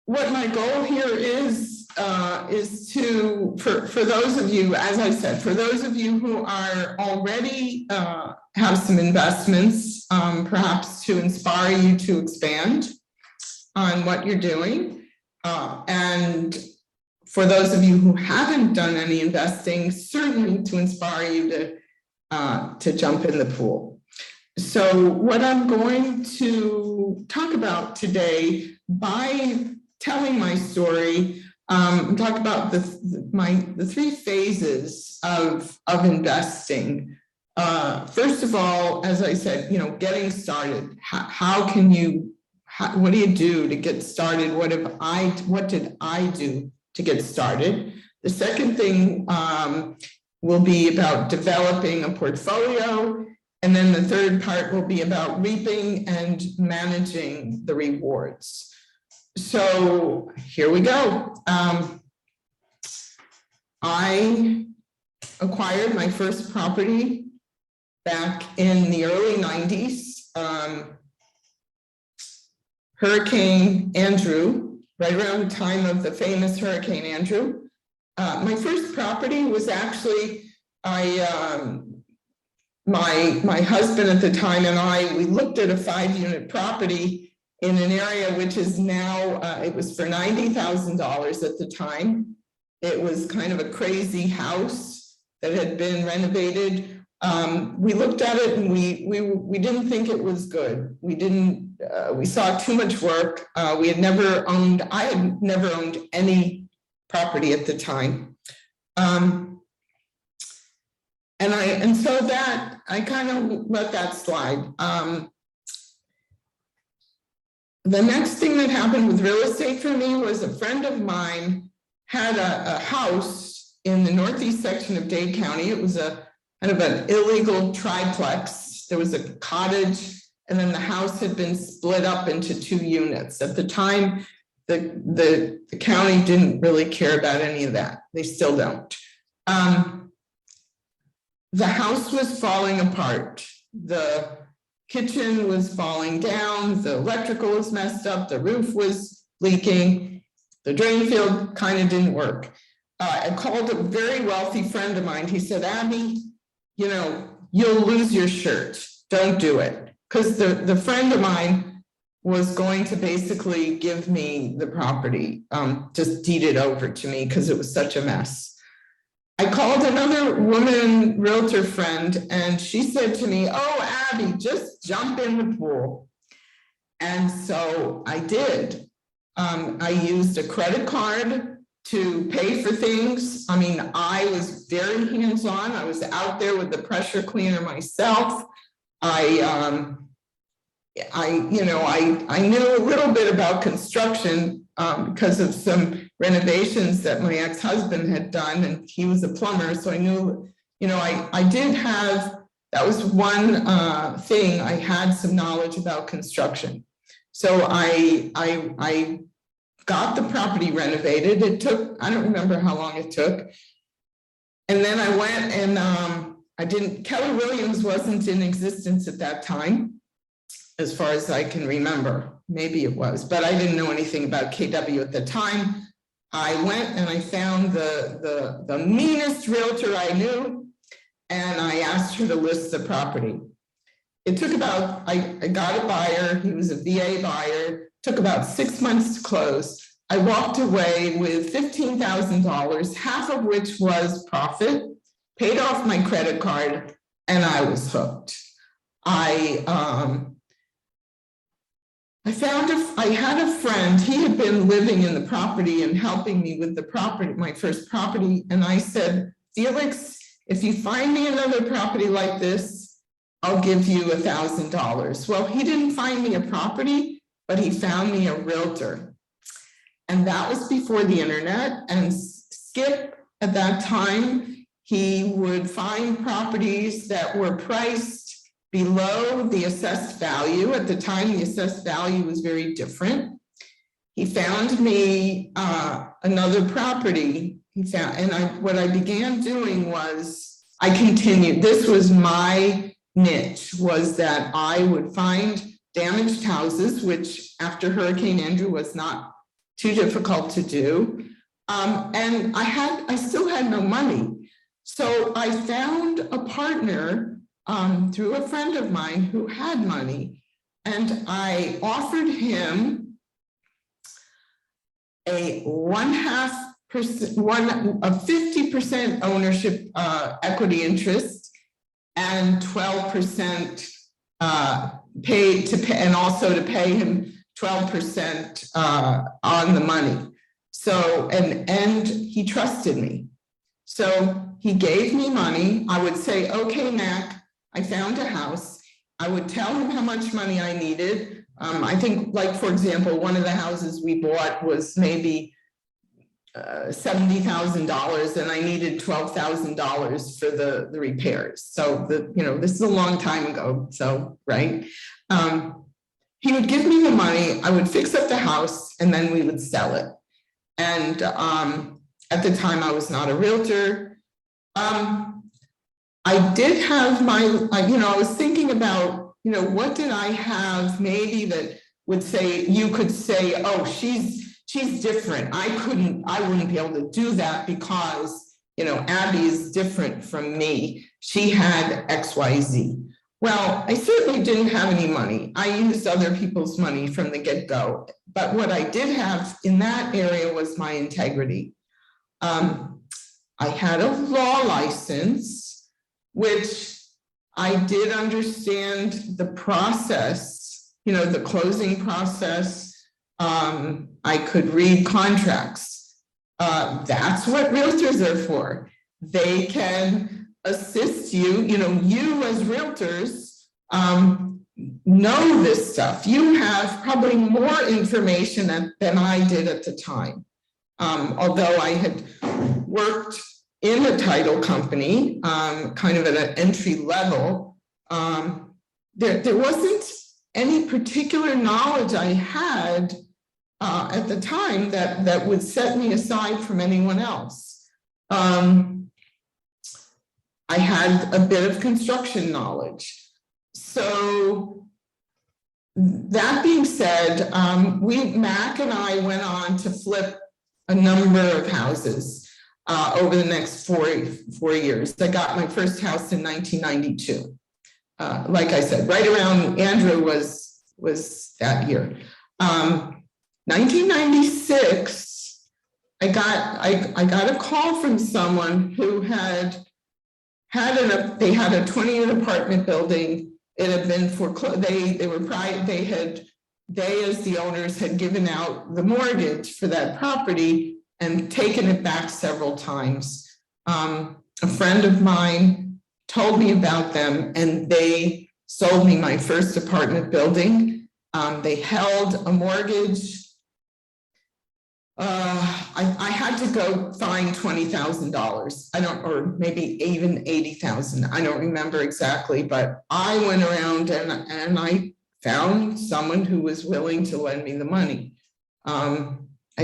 what my goal here is to, for those of you, as I said, for those of you who are already have some investments, perhaps to inspire you to expand on what you're doing. And for those of you who haven't done any investing, certainly to inspire you to jump in the pool. So what I'm going to talk about today, by telling my story, talk about the three phases of investing. First of all, as I said, getting started. How can you? What do you do to get started? What did I do to get started? The second thing will be about developing a portfolio. And then the third part will be about reaping and managing the rewards. So here we go. I acquired my first property back in the early 90s. Hurricane Andrew, right around the time of the famous Hurricane Andrew. My first property was actually, my husband at the time and I, we looked at a 5-unit property in an area which is now, it was for $90,000 at the time. It was kind of a crazy house that had been renovated. We looked at it and we didn't think it was good. We saw too much work. I had never owned any property at the time. And so that I kind of let that slide. The next thing that happened with real estate for me was a friend of mine had a house in the northeast section of Dade County. It was a kind of an illegal triplex. There was a cottage, and then the house had been split up into 2 units. At the time, the county didn't really care about any of that. They still don't. The house was falling apart. The kitchen was falling down. The electrical was messed up. The roof was leaking. The drain field kind of didn't work. I called a very wealthy friend of mine. He said, Abbie, you'll lose your shirt. Don't do it. Because the friend of mine was going to basically give me the property, just deed it over to me because it was such a mess. I called another woman realtor friend and she said to me, oh, Abbie, just jump in the pool. And so I did. I used a credit card to pay for things. I mean, I was very hands-on. I was out there with the pressure cleaner myself. I knew a little bit about construction because of some renovations that my ex-husband had done, and he was a plumber. So I knew, I did have, that was one thing, I had some knowledge about construction. So I got the property renovated. It took, I don't remember how long it took. And then I went and Keller Williams wasn't in existence at that time, as far as I can remember. Maybe it was, but I didn't know anything about KW at the time. I went and I found the meanest realtor I knew, and I asked her to list the property. It took about, I got a buyer, he was a VA buyer, took about 6 months to close. I walked away with $15,000, half of which was profit, paid off my credit card, and I was hooked. I had a friend, he had been living in the property and helping me with the property, my first property. And I said, Felix, if you find me another property like this, I'll give you $1,000. Well, he didn't find me a property, but he found me a realtor. And that was before the internet. And Skip, at that time, he would find properties that were priced below the assessed value. At the time, the assessed value was very different. He found me another property. What I began doing was I continued. This was my niche, was that I would find damaged houses, which after Hurricane Andrew was not too difficult to do. And I still had no money. So I found a partner through a friend of mine who had money, and I offered him a 50% ownership equity interest and 12% paid to pay, and also to pay him 12% on the money. So, and he trusted me. So he gave me money. I would say, okay, Mac, I found a house. I would tell him how much money I needed. I think, like, for example, one of the houses we bought was maybe $70,000, and I needed $12,000 for the repairs. So this is a long time ago. So, right. He would give me the money, I would fix up the house, and then we would sell it. And at the time I was not a realtor. I did have my, I was thinking about, what did I have maybe that would say, you could say, oh, she's different. I wouldn't be able to do that because, Abbie is different from me. She had XYZ. Well, I certainly didn't have any money. I used other people's money from the get-go. But what I did have in that area was my integrity. I had a law license, which I did understand the process, the closing process. I could read contracts. That's what realtors are for. They can assist you, you as realtors know this stuff. You have probably more information than I did at the time. Although I had worked in a title company, kind of at an entry level, there wasn't any particular knowledge I had at the time that would set me aside from anyone else. I had a bit of construction knowledge. So that being said, Mac and I went on to flip a number of houses over the next four years. I got my first house in 1992. Like I said, right around Andrew was that year. 1996, I got a call from someone who they had a 20-unit apartment building. It had been foreclosed. They as the owners had given out the mortgage for that property and taken it back several times. A friend of mine told me about them, and they sold me my first apartment building. They held a mortgage. I had to go find $20,000. Or maybe even 80,000. I don't remember exactly, but I went around and I found someone who was willing to lend me the money. I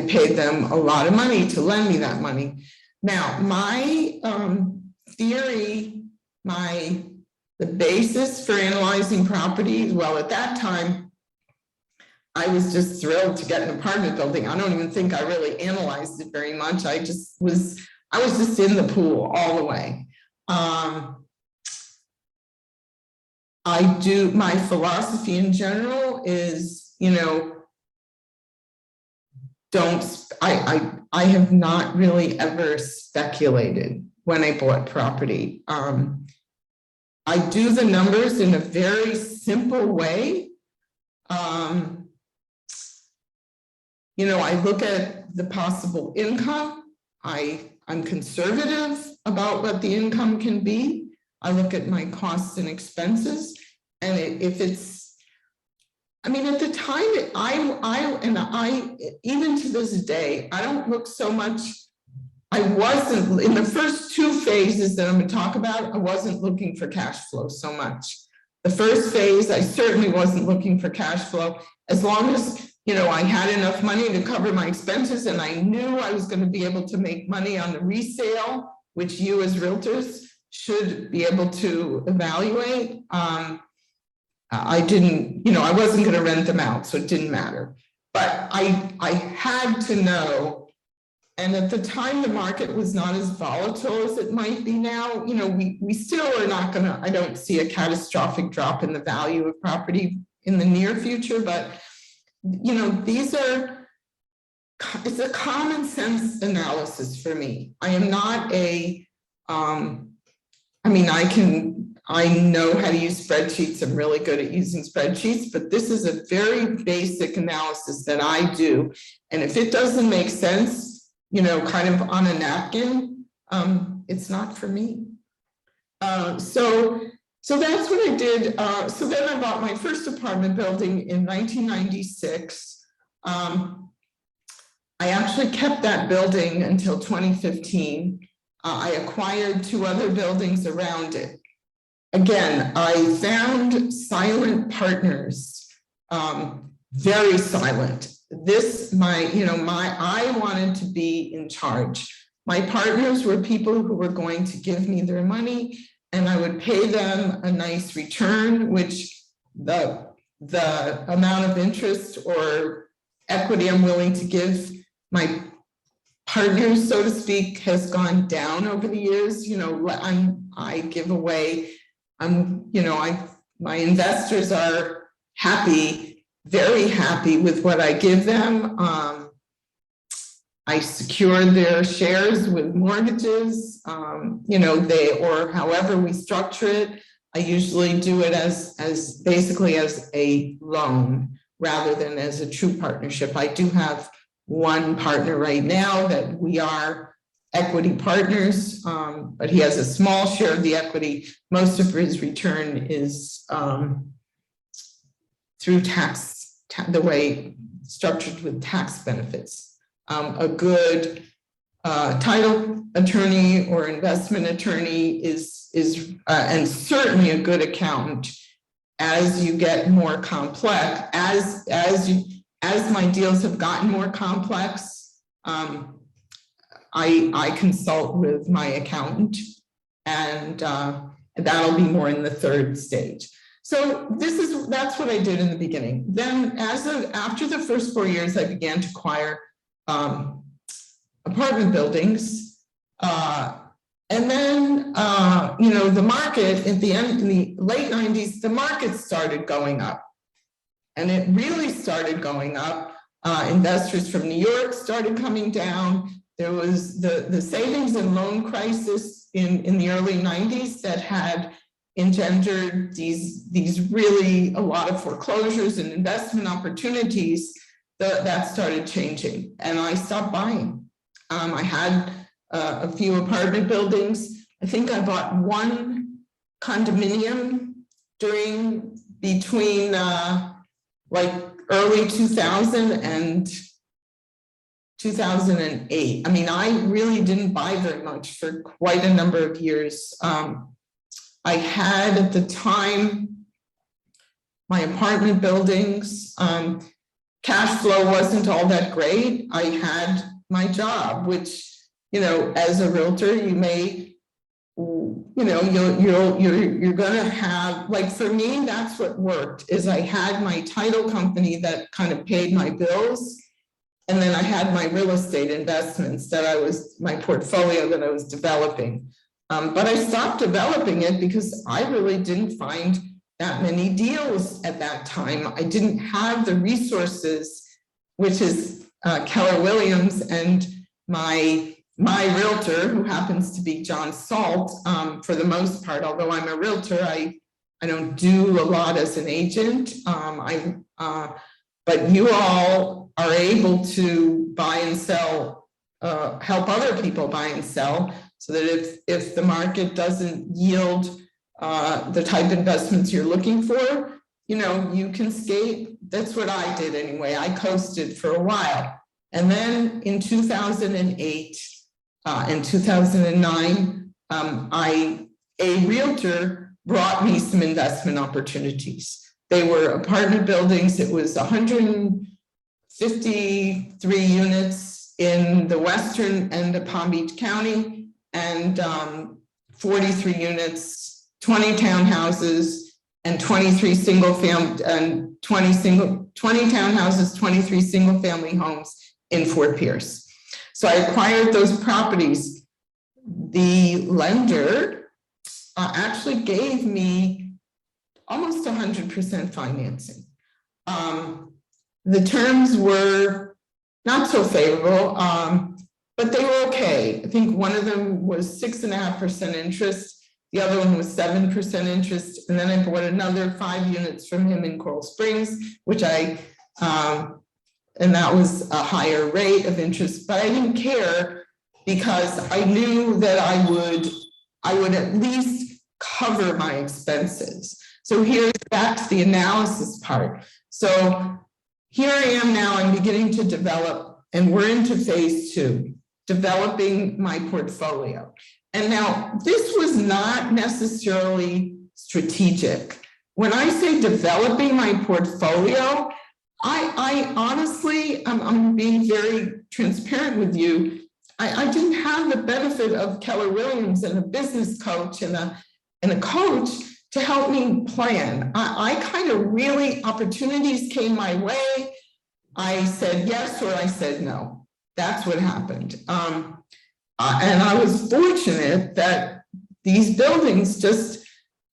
paid them a lot of money to lend me that money. Now, my theory, the basis for analyzing properties, well, at that time, I was just thrilled to get an apartment building. I don't even think I really analyzed it very much. I was just in the pool all the way. My philosophy in general is, I have not really ever speculated when I bought property. I do the numbers in a very simple way. I look at the possible income. I'm conservative about what the income can be. I look at my costs and expenses, and if it's, at the time, even to this day, I don't look so much. I wasn't in the first two phases that I'm going to talk about. I wasn't looking for cash flow so much. The first phase, I certainly wasn't looking for cash flow. As long as I had enough money to cover my expenses, and I knew I was going to be able to make money on the resale, which you as realtors should be able to evaluate. I didn't, I wasn't going to rent them out, so it didn't matter. but I had to know, and at the time the market was not as volatile as it might be now. You know, we still are not gonna, I don't see a catastrophic drop in the value of property in the near future, but you know, it's a common sense analysis for me. I am not a, I mean, I know how to use spreadsheets. I'm really good at using spreadsheets, but this is a very basic analysis that I do. And if it doesn't make sense, you know, kind of on a napkin, it's not for me. So that's what I did. So then I bought my first apartment building in 1996. I actually kept that building until 2015. I acquired 2 other buildings around it. Again, I found silent partners, very silent. I wanted to be in charge. My partners were people who were going to give me their money, and I would pay them a nice return, which the amount of interest or equity I'm willing to give my partners, so to speak, has gone down over the years. You know, I give away, my investors are happy, very happy with what I give them. I secure their shares with mortgages, or however we structure it. I usually do it as basically as a loan rather than as a true partnership. I do have one partner right now that we are equity partners, but he has a small share of the equity. Most of his return is through the way structured with tax benefits. A good title attorney or investment attorney is and certainly a good accountant. As you get more complex, as my deals have gotten more complex, I consult with my accountant, and that'll be more in the 3rd stage. So that's what I did in the beginning. Then after the first 4 years, I began to acquire apartment buildings. And then, the market at the end, in the late 90s, the market started going up. And it really started going up. Investors from New York started coming down. There was the savings and loan crisis in the early 90s that had engendered these really a lot of foreclosures and investment opportunities that started changing. And I stopped buying. I had a few apartment buildings. I think I bought one condominium between like early 2000 and 2008. I mean, I really didn't buy very much for quite a number of years. I had at the time my apartment buildings, cash flow wasn't all that great. I had my job, which, as a realtor, you may, you're gonna have, like, for me, that's what worked, is I had my title company that kind of paid my bills. And then I had my real estate investments my portfolio that I was developing. But I stopped developing it because I really didn't find that many deals at that time. I didn't have the resources, which is Keller Williams and my realtor, who happens to be John Salt, for the most part. Although I'm a realtor, I don't do a lot as an agent. But you all are able to buy and sell, help other people buy and sell, so that if the market doesn't yield the type of investments you're looking for, you can skate. That's what I did anyway. I coasted for a while. And then in 2008 and 2009, a realtor brought me some investment opportunities. They were apartment buildings. It was 153 units in the western end of Palm Beach County, and 43 units, 20 townhouses, and 23 single family and 20 townhouses, 23 single family homes in Fort Pierce. So I acquired those properties. The lender actually gave me almost 100% financing. The terms were not so favorable, but they were okay. I think one of them was 6.5% interest. The other one was 7% interest. And then I bought another 5 units from him in Coral Springs, which and that was a higher rate of interest, but I didn't care because I knew that I would at least cover my expenses. So here's back to the analysis part. So here I am now, I'm beginning to develop, and we're into phase 2, developing my portfolio. And now this was not necessarily strategic. When I say developing my portfolio, I honestly, I'm being very transparent with you. I didn't have the benefit of Keller Williams and a business coach and a coach to help me plan. I kind of really, opportunities came my way. I said yes or I said no. That's what happened. And I was fortunate that these buildings just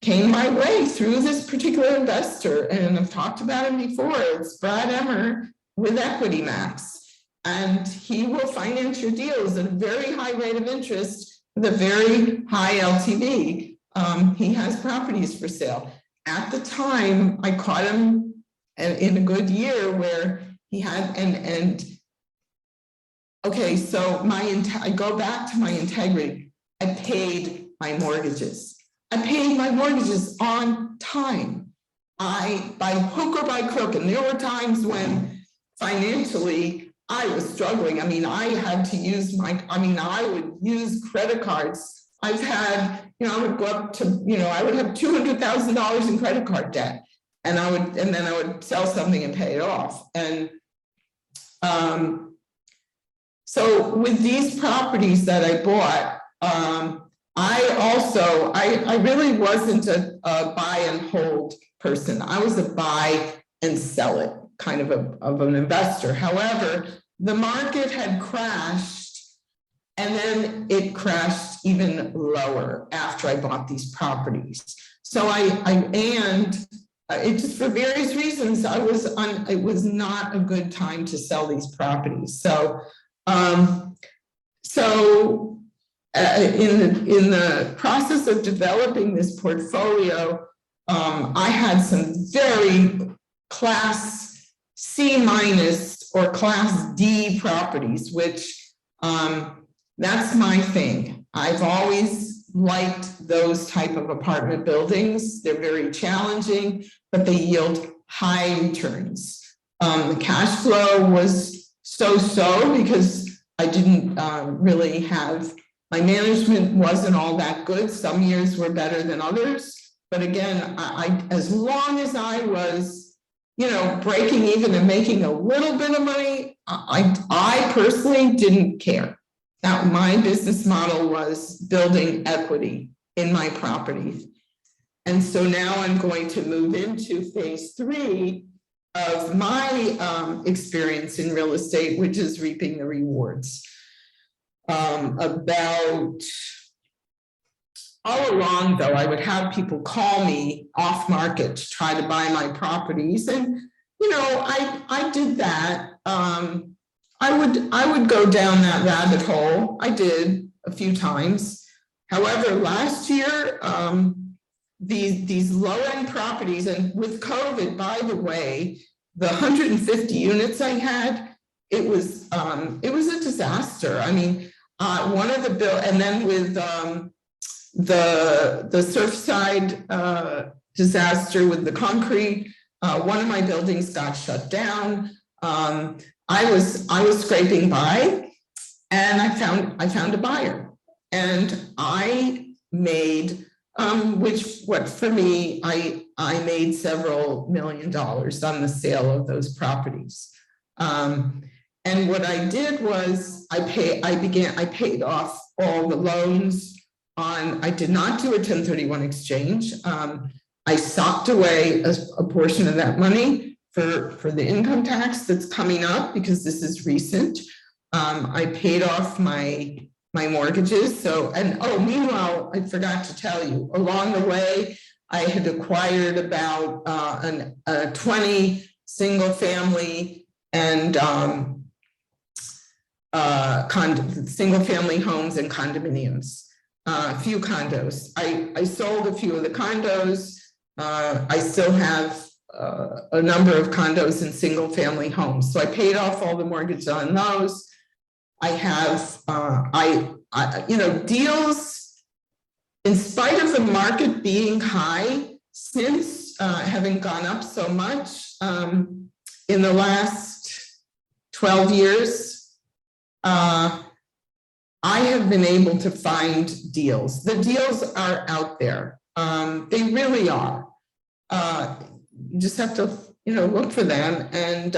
came my way through this particular investor. And I've talked about him before. It's Brad Emmer with Equity Max. And he will finance your deals at a very high rate of interest with a very high LTV. He has properties for sale. At the time, I caught him in a good year where he had, okay, so I go back to my integrity. I paid my mortgages. I paid my mortgages on time. By hook or by crook, and there were times when financially I was struggling. I mean, I had to use I would use credit cards. I've had, I would go up to, I would have $200,000 in credit card debt, and then I would sell something and pay it off. And so with these properties that I bought, I really wasn't a buy and hold person. I was a buy and sell it kind of an investor. However, the market had crashed, and then it crashed even lower after I bought these properties. So it just for various reasons, it was not a good time to sell these properties. So in the process of developing this portfolio, I had some very class C- or class D properties, which that's my thing. I've always liked those type of apartment buildings. They're very challenging, but they yield high returns. The cash flow was so-so because I didn't really have, my management wasn't all that good. Some years were better than others. But again, as long as I was, breaking even and making a little bit of money, I personally didn't care. Now, my business model was building equity in my properties. And so now I'm going to move into phase 3 of my experience in real estate, which is reaping the rewards. All along, though, I would have people call me off market to try to buy my properties. And, I did that. I would go down that rabbit hole. I did a few times. However, last year, these low-end properties, and with COVID, by the way, the 150 units I had, it was a disaster. I mean, one of the and then with the Surfside disaster with the concrete, one of my buildings got shut down. I was scraping by, and I found a buyer, and I made for me, I made several $1 million on the sale of those properties. And what I did was I paid off all the loans I did not do a 1031 exchange. I socked away a portion of that money for the income tax that's coming up, because this is recent. I paid off my mortgages. So, and oh, meanwhile, I forgot to tell you, along the way, I had acquired about 20 single family and single family homes and condominiums, a few condos. I sold a few of the condos. I still have a number of condos and single family homes. So I paid off all the mortgage on those. I have, deals, in spite of the market being high, since having gone up so much in the last 12 years, I have been able to find deals. The deals are out there. They really are. You just have to, look for them. And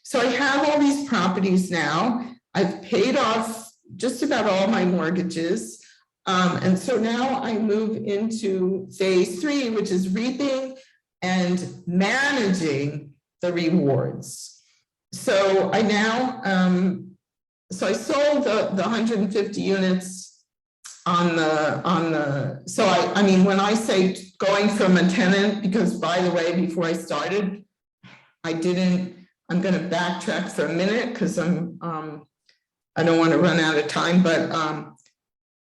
so I have all these properties now. I've paid off just about all my mortgages. And so now I move into phase 3, which is reaping and managing the rewards. So I now, so I sold the 150 units on the, so I mean, when I say going from a tenant, because by the way, before I started, I'm going to backtrack for a minute because I don't want to run out of time, but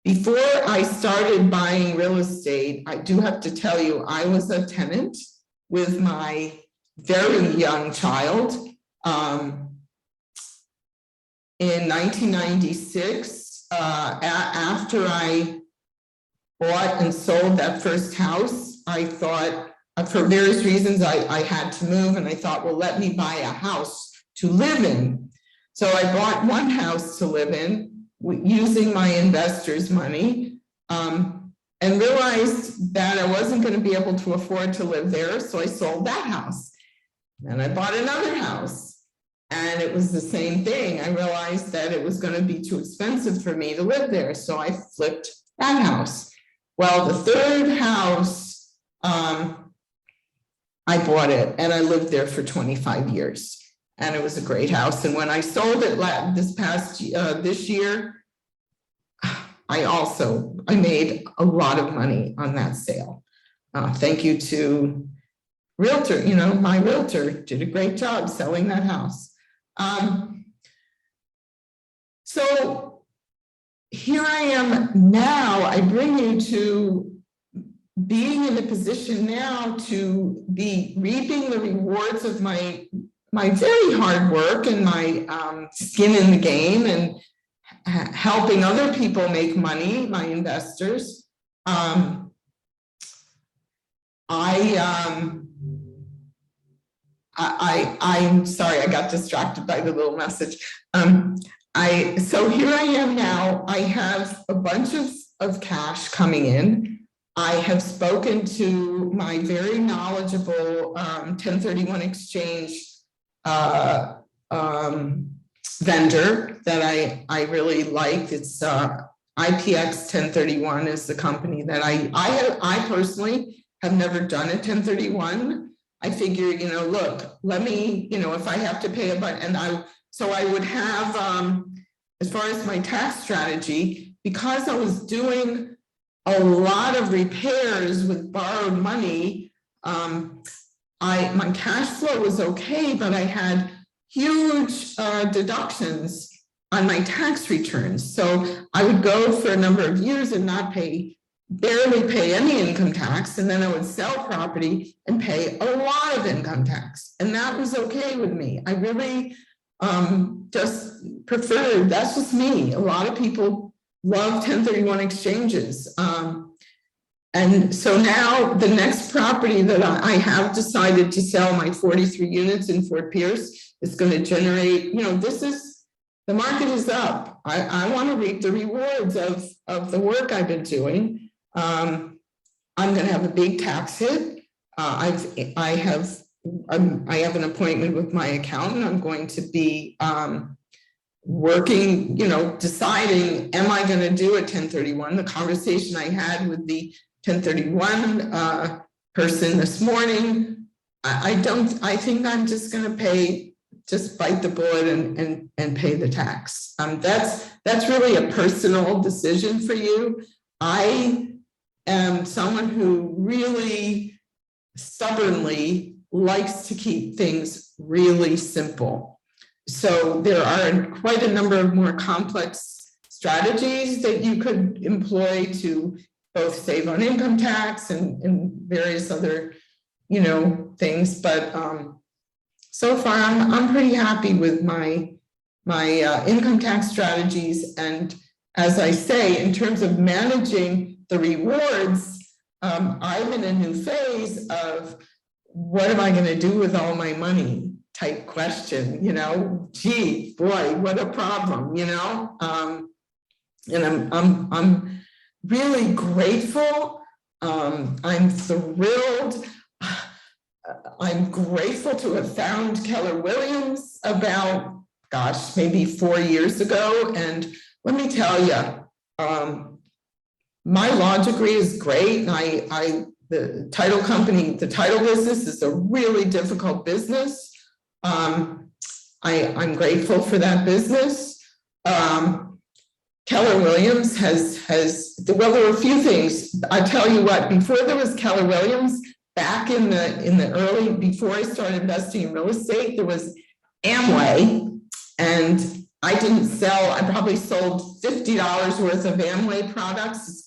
before I started buying real estate, I do have to tell you, I was a tenant with my very young child. In 1996, after I bought and sold that first house, I thought, for various reasons, I had to move, and I thought, well, let me buy a house to live in. So I bought one house to live in using my investors' money, and realized that I wasn't going to be able to afford to live there, so I sold that house. Then I bought another house, and it was the same thing. I realized that it was going to be too expensive for me to live there, so I flipped that house. Well, the third house, I bought it, and I lived there for 25 years. And it was a great house. And when I sold it this year, I made a lot of money on that sale. Thank you to realtor, my realtor did a great job selling that house. So here I am now. I bring you to being in a position now to be reaping the rewards of my very hard work and my skin in the game, and helping other people make money, my investors. I'm sorry, I got distracted by the little message. So here I am now. I have a bunch of cash coming in. I have spoken to my very knowledgeable 1031 exchange vendor that I really like. It's IPX 1031 is the company that I personally have never done a 1031. I figure, look, let me, if I have to pay a bunch, so I would have, as far as my tax strategy, because I was doing a lot of repairs with borrowed money, my cash flow was okay, but I had huge deductions on my tax returns. So I would go for a number of years and barely pay any income tax, and then I would sell property and pay a lot of income tax, and that was okay with me. I really just preferred, that's just me. A lot of people love 1031 exchanges. And so now the next property that I have decided to sell, my 43 units in Fort Pierce, is going to generate, the market is up. I want to reap the rewards of the work I've been doing. I'm going to have a big tax hit. I have an appointment with my accountant. I'm going to be working, deciding, am I going to do a 1031? The conversation I had with the 1031 person this morning, I think I'm just gonna just bite the bullet and pay the tax. That's really a personal decision for you. I am someone who really stubbornly likes to keep things really simple. So there are quite a number of more complex strategies that you could employ to both save on income tax and various other, things. But so far, I'm pretty happy with my income tax strategies. And as I say, in terms of managing the rewards, I'm in a new phase of what am I going to do with all my money type question, gee, boy, what a problem, and I'm really grateful. I'm thrilled. I'm grateful to have found Keller Williams about, gosh, maybe 4 years ago. And let me tell you, my law degree is great. And the title company, the title business is a really difficult business. I'm grateful for that business. Keller Williams well, there were a few things. I tell you what, before there was Keller Williams, back in the early, before I started investing in real estate, there was Amway, and I didn't sell, I probably sold $50 worth of Amway products.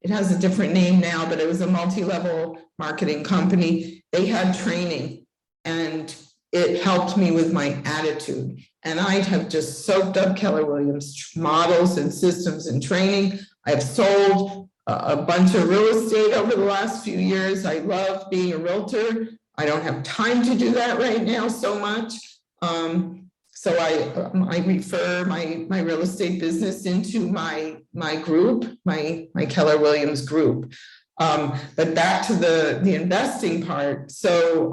It has a different name now, but it was a multi-level marketing company. They had training, and it helped me with my attitude. And I have just soaked up Keller Williams models and systems and training. I've sold a bunch of real estate over the last few years. I love being a realtor. I don't have time to do that right now so much. So I refer my real estate business into my group, my Keller Williams group. But back to the investing part. So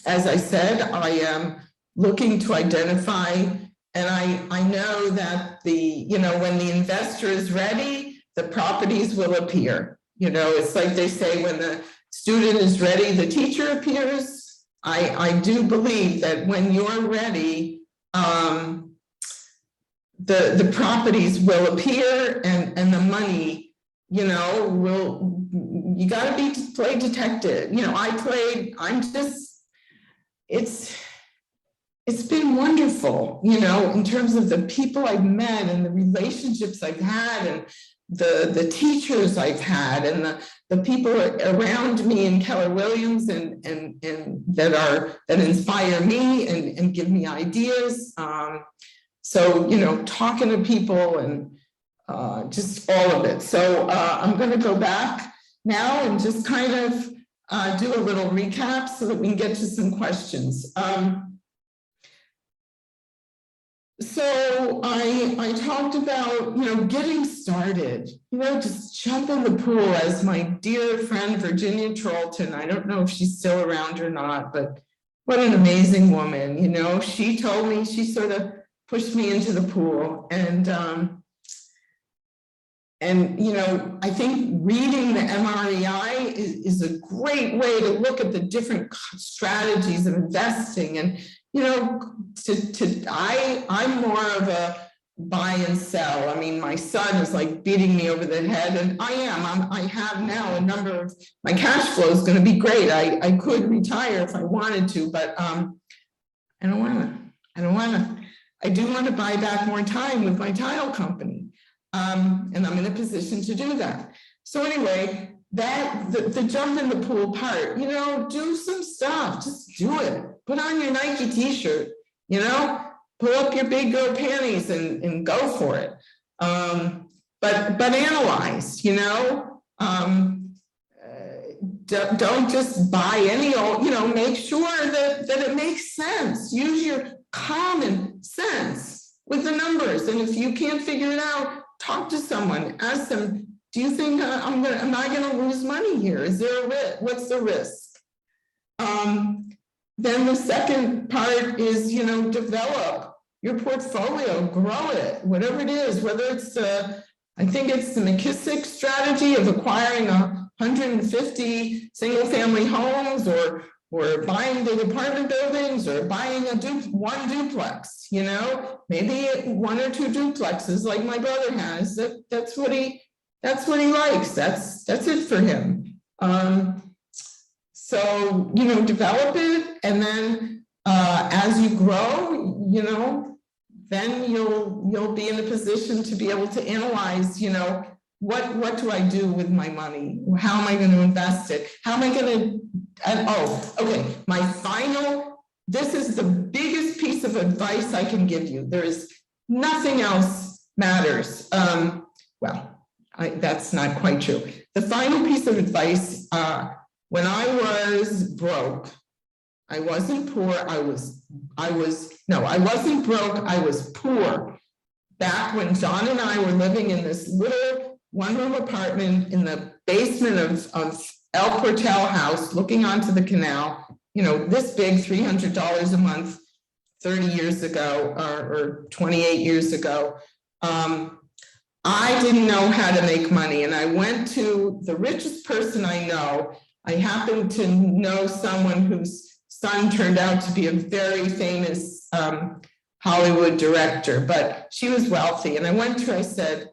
as I said, I am looking to identify, and I know that when the investor is ready, the properties will appear. It's like they say, when the student is ready, the teacher appears. I do believe that when you're ready, the properties will appear, and the money, you got to play detective. It's been wonderful, in terms of the people I've met and the relationships I've had, and the teachers I've had, and the people around me in Keller Williams and that inspire me and give me ideas. So, talking to people and just all of it. So I'm going to go back now and just kind of do a little recap so that we can get to some questions. So I talked about, getting started, just jump in the pool, as my dear friend, Virginia Trollton, I don't know if she's still around or not, but what an amazing woman, she told me, she sort of pushed me into the pool, and I think reading the MREI is a great way to look at the different strategies of investing. And I'm more of a buy and sell. I mean, my son is like beating me over the head, and I have now a number of, my cash flow is going to be great. I could retire if I wanted to, but I don't want to. I do want to buy back more time with my title company, and I'm in a position to do that. So anyway, the jump in the pool part, do some stuff, just do it. Put on your Nike t-shirt, pull up your big girl panties and go for it. But analyze, don't just buy any old, make sure that it makes sense. Use your common sense with the numbers. And if you can't figure it out, talk to someone, ask them, do you think am I going to lose money here? Is there a risk? What's the risk? Then the second part is, develop your portfolio, grow it, whatever it is, whether it's I think it's the McKissick strategy of acquiring a 150 single family homes, or buying big apartment buildings, or buying one duplex, you know, maybe one or two duplexes like my brother has. That's what he likes. That's it for him. So, you know, develop it, and then as you grow, you know, then you'll be in a position to be able to analyze, you know, what do I do with my money? How am I going to invest it? How am I going to, okay, this is the biggest piece of advice I can give you. There is nothing else matters. That's not quite true. The final piece of advice, when I was broke, I wasn't poor, I wasn't broke, I was poor. Back when John and I were living in this little one-room apartment in the basement of El Portel House, looking onto the canal, you know, this big, $300 a month, 30 years ago, or 28 years ago. I didn't know how to make money, and I went to the richest person I know. I happened to know someone whose son turned out to be a very famous Hollywood director, but she was wealthy. And I went to her, I said,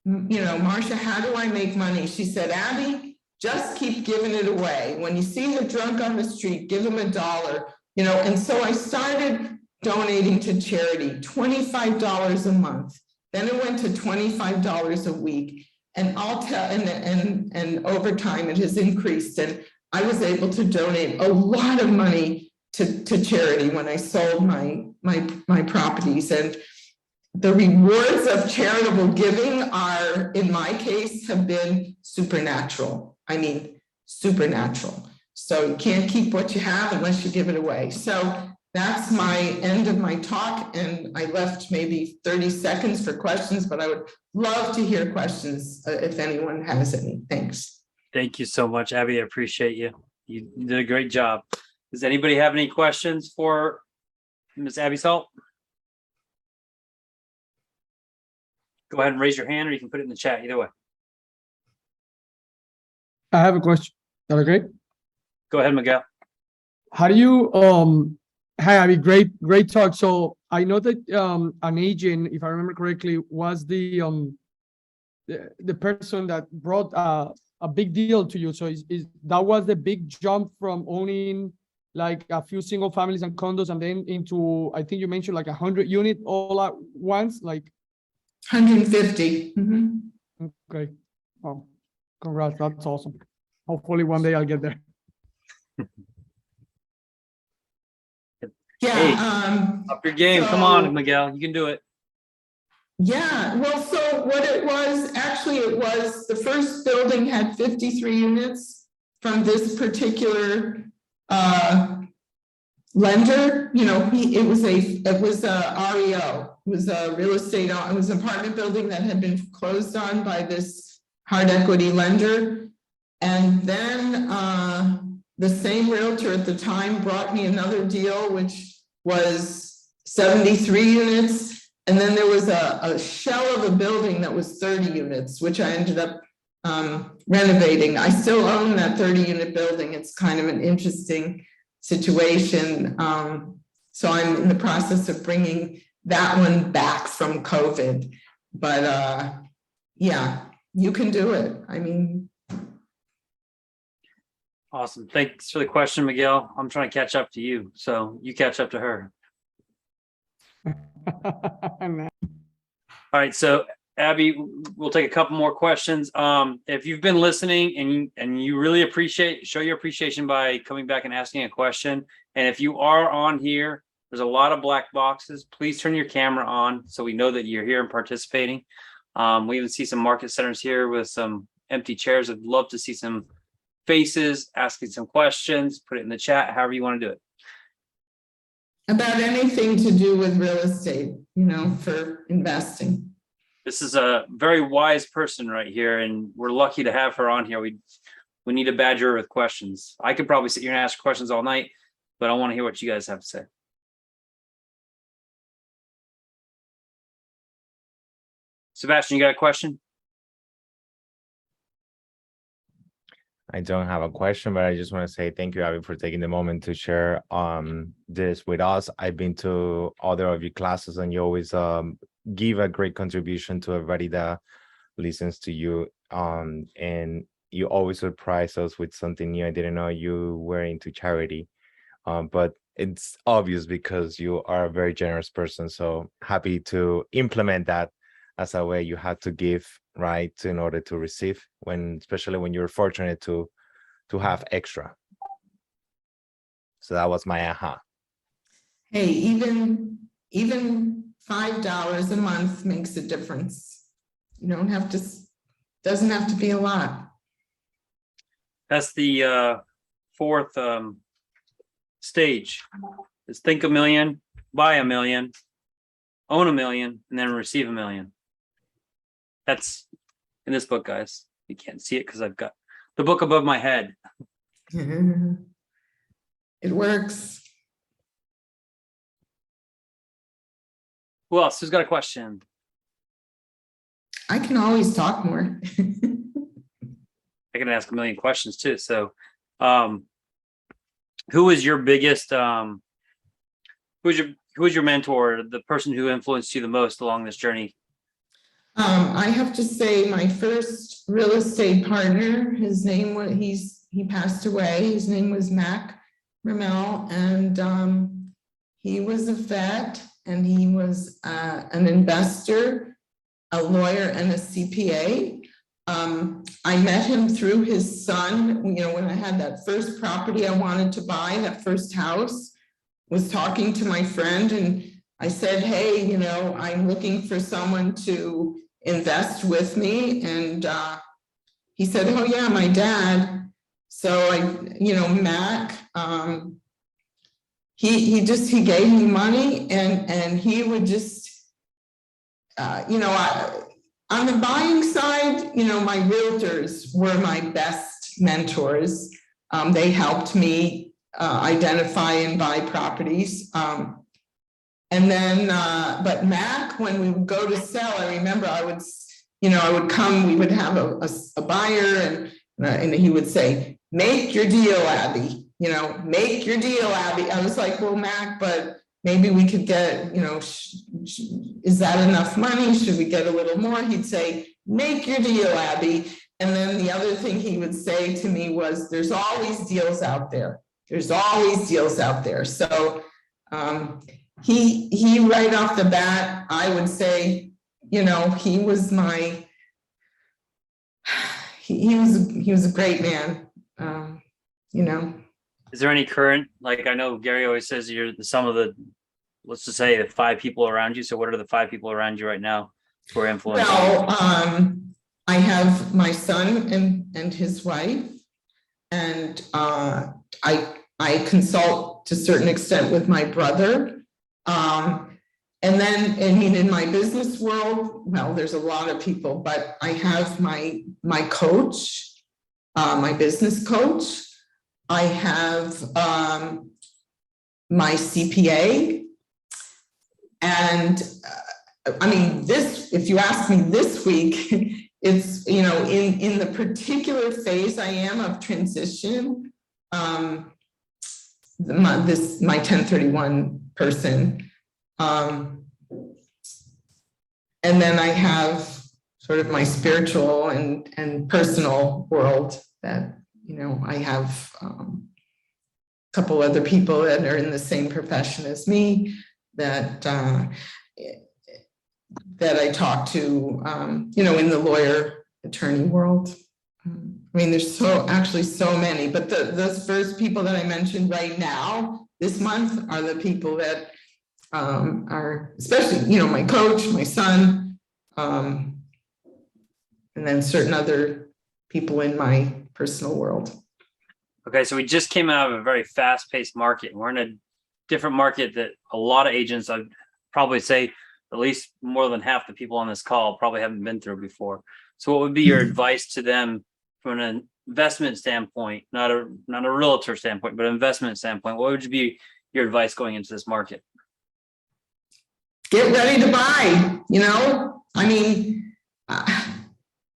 you know, Marcia, how do I make money? She said, Abbie, just keep giving it away. When you see the drunk on the street, give them $1, you know. And so I started donating to charity, $25 a month. Then it went to $25 a week. And I'll tell, and over time it has increased. And I was able to donate a lot of money to charity when I sold my properties. And the rewards of charitable giving are, in my case, have been supernatural. I mean, supernatural. So you can't keep what you have unless you give it away. So that's my end of my talk. And I left maybe 30 seconds for questions, but I would love to hear questions if anyone has any. Thanks. Thank you so much, Abbie. I appreciate you. You did a great job. Does anybody have any questions for Ms. Abbie Salt? Go ahead and raise your hand, or you can put it in the chat, either way. I have a question. Is that okay? Go ahead, Miguel. How do you hi Abby, great talk. So I know that an agent, if I remember correctly, was the person that brought a big deal to you. So that was the big jump from owning like a few single families and condos, and then into, I think you mentioned like 100 unit all at once, like 150. Mm-hmm. Okay. Oh, congrats. That's awesome. Hopefully one day I'll get there. Yeah. Hey, up your game. Come on, Miguel. You can do it. Yeah. Well, so what it was, actually, it was the first building had 53 units from this particular lender. You know, it was a REO. It was a real estate, it was an apartment building that had been closed on by this hard equity lender. And then the same realtor at the time brought me another deal, which was 73 units. And then there was a shell of a building that was 30 units, which I ended up renovating. I still own that 30-unit building. It's kind of an interesting situation. So I'm in the process of bringing that one back from COVID. But yeah, you can do it. I mean. Awesome. Thanks for the question, Miguel. I'm trying to catch up to you, so you catch up to her. All right, so Abbie, we'll take a couple more questions. If you've been listening and you really show your appreciation by coming back and asking a question. And if you are on here, there's a lot of black boxes. Please turn your camera on so we know that you're here and participating. We even see some market centers here with some empty chairs. I'd love to see some faces asking some questions. Put it in the chat, however you want to do it. About anything to do with real estate, you know, for investing. This is a very wise person right here, and we're lucky to have her on here. We need to badger her with questions. I could probably sit here and ask questions all night, but I want to hear what you guys have to say. Sebastian, you got a question? I don't have a question, but I just want to say thank you, Abby, for taking the moment to share this with us. I've been to other of your classes, and you always give a great contribution to everybody that listens to you. And you always surprise us with something new. I didn't know you were into charity, but it's obvious because you are a very generous person. So happy to implement that as a way you had to give, right, in order to receive, when especially when you're fortunate to have extra. So that was my aha. Hey, even $5 a month makes a difference. You don't have to, doesn't have to be a lot. That's the fourth stage. Is think a million, buy a million, own a million, and then receive $1 million. That's in this book, guys. You can't see it because I've got the book above my head. It works. Who else? Who's got a question? I can always talk more. I can ask a million questions too. So, who is your biggest? Who's your mentor? The person who influenced you the most along this journey? I have to say my first real estate partner, his name was, he passed away. His name was Mac Ramel, and he was a vet, and he was an investor, a lawyer, and a CPA. I met him through his son. You know, when I had that first property I wanted to buy, that first house, was talking to my friend, and I said, hey, you know, I'm looking for someone to invest with me. And he said, oh yeah, my dad. So Mac, he gave me money, and he would just, on the buying side, my realtors were my best mentors. They helped me identify and buy properties. And then, but Mac, when we would go to sell, I remember I would come, we would have a buyer, and he would say, make your deal, Abbie, make your deal, Abbie. I was like, well, Mac, but maybe we could get, is that enough money? Should we get a little more? He'd say, make your deal, Abbie. And then the other thing he would say to me was, there's always deals out there. There's always deals out there. So, he right off the bat, I would say, he was he was a great man. Is there any current, like, I know Gary always says you're some of the, let's just say the 5 people around you. So what are the 5 people around you right now who are influencing? Well, I have my son and his wife, and I consult to a certain extent with my brother. And then, in my business world, well, there's a lot of people, but I have my coach, my business coach. I have my CPA, and if you ask me this week, it's, in the particular phase I am of transition, my 1031 person. And then I have sort of my spiritual and personal world that, I have a couple other people that are in the same profession as me that I talk to, in the lawyer attorney world. There's actually so many, but those first people that I mentioned right now, this month, are the people that are, especially, my coach, my son, and then certain other people in my personal world. Okay, so we just came out of a very fast-paced market. We're in a different market that a lot of agents, I'd probably say at least more than half the people on this call probably haven't been through before. So what would be your advice to them from an investment standpoint, not a realtor standpoint, but an investment standpoint? What would be your advice going into this market? Get ready to buy,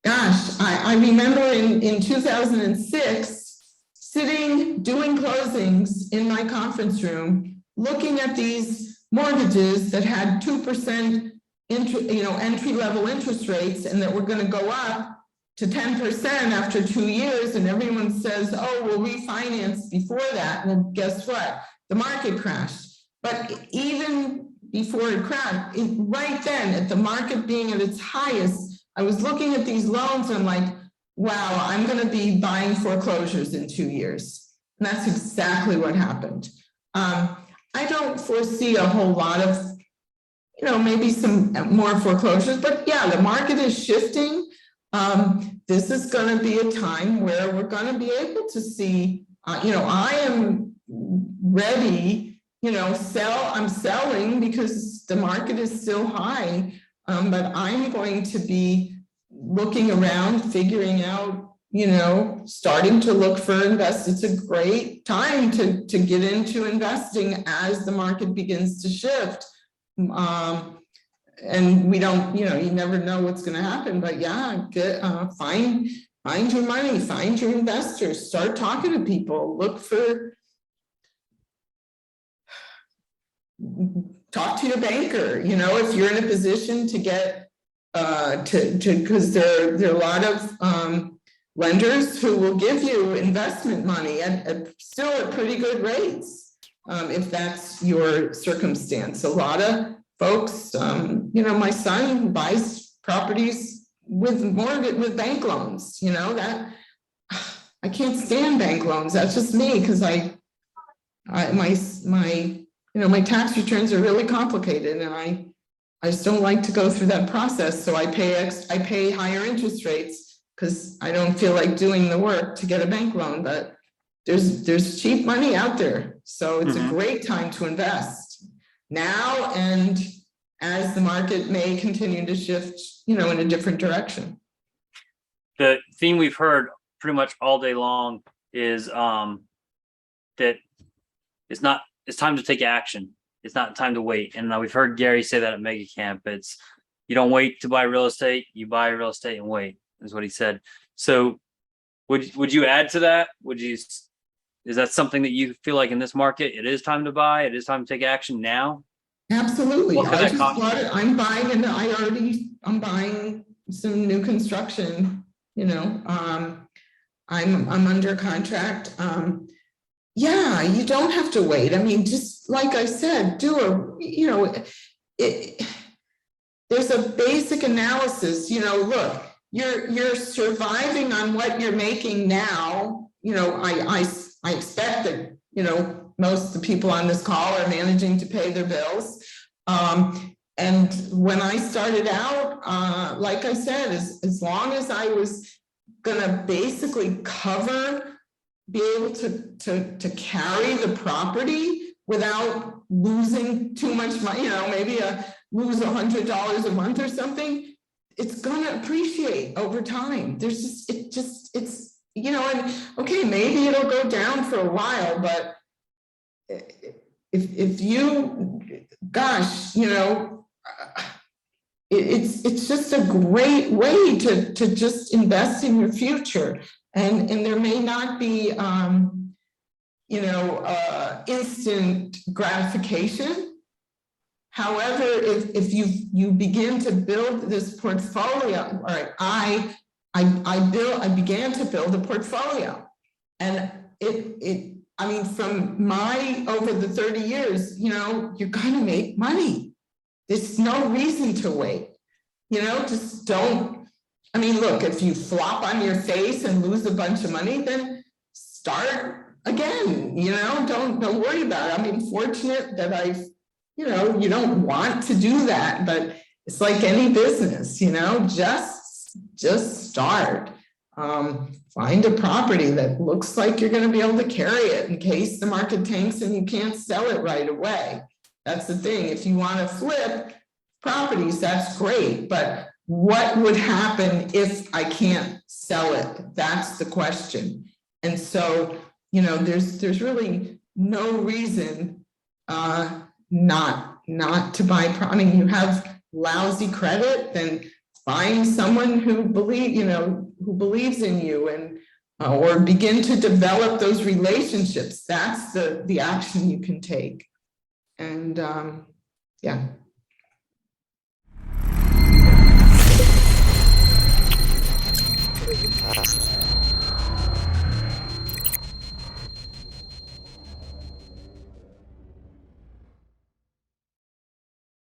gosh, I remember in 2006, sitting, doing closings in my conference room, looking at these mortgages that had 2% entry-level interest rates and that were going to go up to 10% after 2 years, and everyone says, oh, we'll refinance before that. Well, guess what? The market crashed. But even before it crashed, right then, at the market being at its highest, I was looking at these loans and I'm like, wow, I'm going to be buying foreclosures in 2 years. And that's exactly what happened. I don't foresee a whole lot of, maybe some more foreclosures, but yeah, the market is shifting. This is going to be a time where we're going to be able to see, I am ready, I'm selling because the market is still high, but I'm going to be looking around, figuring out, starting to look for It's a great time to get into investing as the market begins to shift. And we don't, you never know what's going to happen, but yeah, find your money, find your investors, start talking to people, talk to your banker, if you're in a position to get, because there are a lot of lenders who will give you investment money at still at pretty good rates, if that's your circumstance. A lot of folks, my son buys properties with bank loans, that I can't stand bank loans. That's just me, because my tax returns are really complicated, and I just don't like to go through that process. So I pay higher interest rates because I don't feel like doing the work to get a bank loan. But there's cheap money out there, so it's a great time to invest now, and as the market may continue to shift, in a different direction. The theme we've heard pretty much all day long is that it's time to take action. It's not time to wait. And we've heard Gary say that at Mega Camp. It's, you don't wait to buy real estate, you buy real estate and wait, is what he said. So would you add to that? Is that something that you feel like in this market, it is time to buy, it is time to take action now? Absolutely. I'm buying, and I'm buying some new construction, I'm under contract. Yeah, you don't have to wait. I mean, just like I said, there's a basic analysis, look, you're surviving on what you're making now. I expect that, most of the people on this call are managing to pay their bills. And when I started out, like I said, as long as I was gonna basically be able to carry the property without losing too much money, maybe lose $100 a month or something, it's gonna appreciate over time. It's and okay, maybe it'll go down for a while, but if you, gosh, it's just a great way to just invest in your future. And there may not be, instant gratification. However, if you begin to build this portfolio, all right, I began to build a portfolio, and from over the 30 years, you're gonna make money. There's no reason to wait, just don't. Look, if you flop on your face and lose a bunch of money, then start again, don't worry about it. I'm fortunate that you don't want to do that, but it's like any business, just start. Find a property that looks like you're going to be able to carry it in case the market tanks and you can't sell it right away. That's the thing. If you want to flip properties, that's great, but what would happen if I can't sell it? That's the question. And so, there's really no reason not to buy. You have lousy credit, then find someone who believes in you, and or begin to develop those relationships. That's the action you can take. And yeah.